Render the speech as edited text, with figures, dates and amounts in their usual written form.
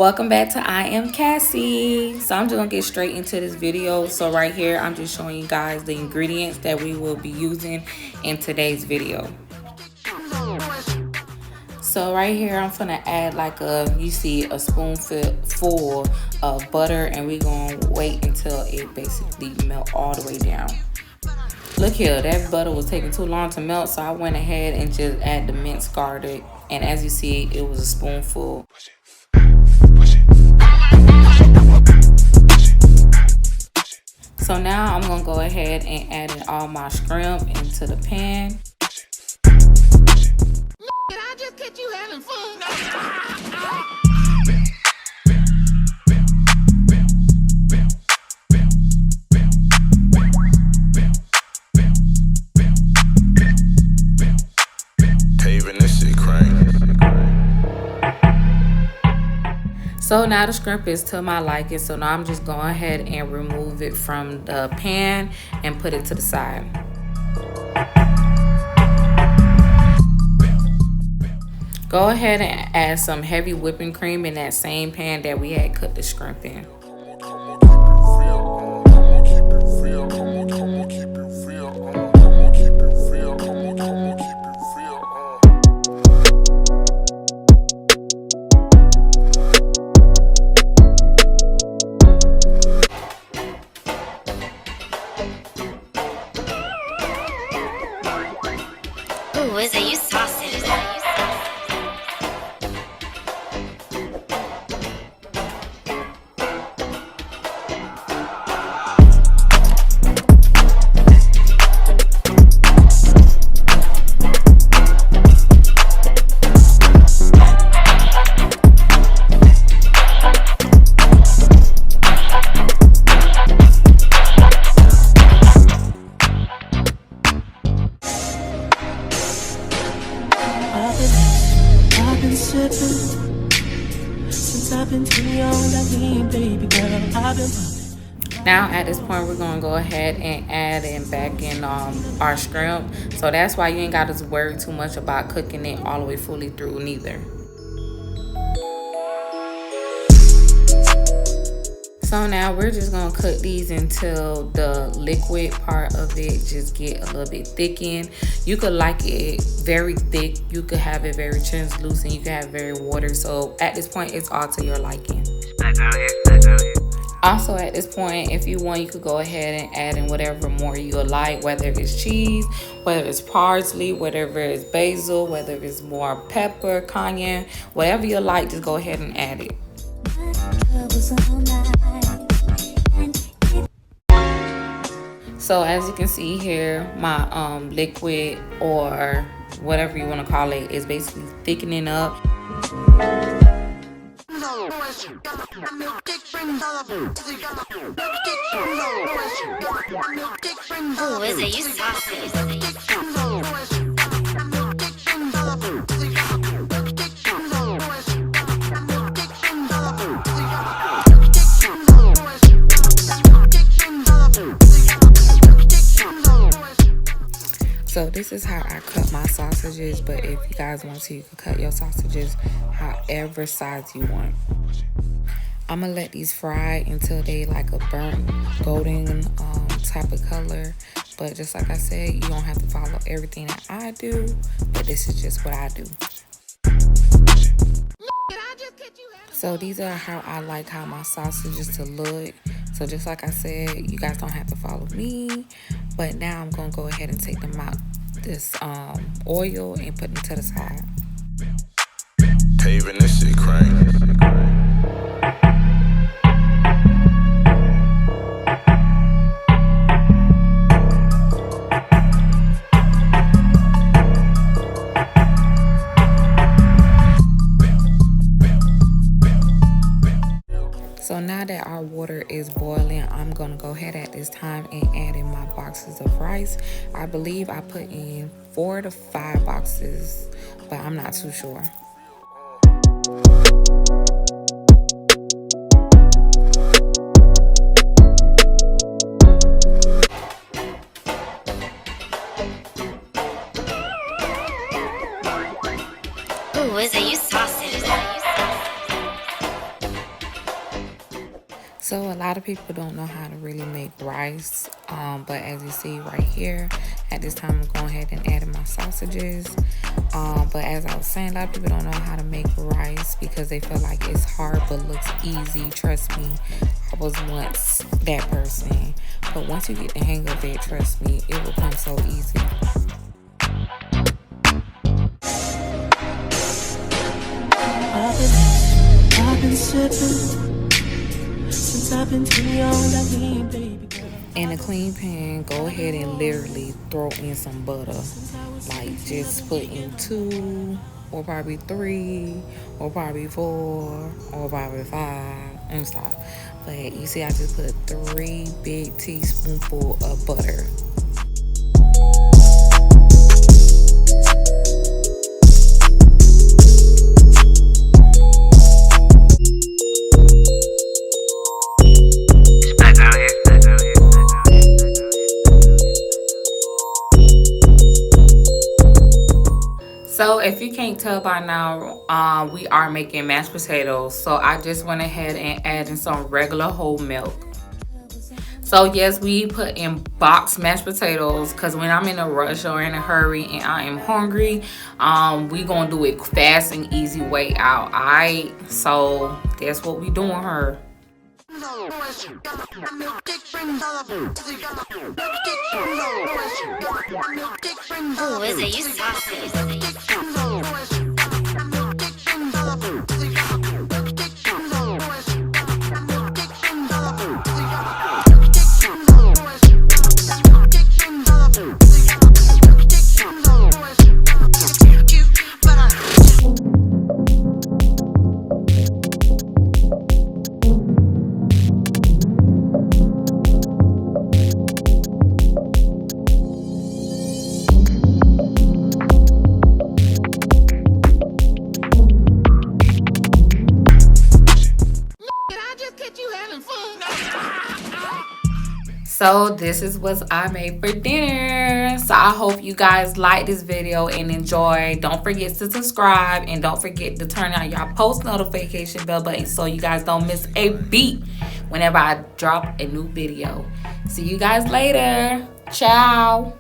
Welcome back to I Am Cassie. So I'm just gonna get straight into this video. So right here I'm just showing you guys the ingredients that we will be using in today's video. So right here I'm gonna add like you see a spoonful of butter, and we're gonna wait until it basically melt all the way down. Look here, that butter was taking too long to melt, so I went ahead and just add the minced garlic, and as you see, it was a spoonful. So now I'm gonna go ahead and add in all my shrimp into the pan. Did I just catch you having fun? So now the shrimp is to my liking, so now I'm just going ahead and remove it from the pan and put it to the side. Go ahead and add some heavy whipping cream in that same pan that we had cooked the shrimp in. Ooh, is it you sausage? I've been sipping since I've been too young, like me, baby girl. I've been. Now at this point we're gonna go ahead and add in back in our shrimp. So that's why you ain't got to worry too much about cooking it all the way fully through neither. So now we're just gonna cook these until the liquid part of it just get a little bit thickened. You could like it very thick, you could have it very translucent, you could have very water. So at this point it's all to your liking. Also at this point, if you want, you could go ahead and add in whatever more you like, whether it's cheese, whether it's parsley, whether it's basil, whether it's more pepper, cayenne, whatever you like, just go ahead and add it. So as you can see here, my liquid, or whatever you want to call it, is basically thickening up. Ooh, is it you sausage? So this is how I cut my sausages, but if you guys want to, you can cut your sausages however size you want. I'm gonna let these fry until they like a burnt golden type of color. But just like I said, you don't have to follow everything that I do, but this is just what I do. So these are how I like how my sausages to look. So just like I said, you guys don't have to follow me. But now I'm gonna go ahead and take them out this oil and put them to the side. Paving this shit crazy. So now that our water is boiling, I'm gonna go ahead at this time and add in my boxes of rice. I believe I put in 4 to 5 boxes, but I'm not too sure. Ooh, is it you sausage? So a lot of people don't know how to really make rice, but as you see right here, at this time I'm going ahead and adding my sausages. But as I was saying, a lot of people don't know how to make rice because they feel like it's hard but looks easy. Trust me, I was once that person. But once you get the hang of it, trust me, it will come so easy. I've been sipping since I've been too young, like me, baby girl. In a clean pan, go ahead and literally throw in some butter. Like just put in 2 or probably 3 or probably 4 or probably 5 and stop. But you see I just put 3 big teaspoonfuls of butter. So if you can't tell by now, we are making mashed potatoes. So I just went ahead and added some regular whole milk. So yes, we put in boxed mashed potatoes because when I'm in a rush or in a hurry and I am hungry, we gonna do it fast and easy way out. Alright, so that's what we doing her. Ooh, is it you saucy? So this is what I made for dinner. So I hope you guys like this video and enjoy. Don't forget to subscribe and don't forget to turn on your post notification bell button so you guys don't miss a beat whenever I drop a new video. See you guys later. Ciao.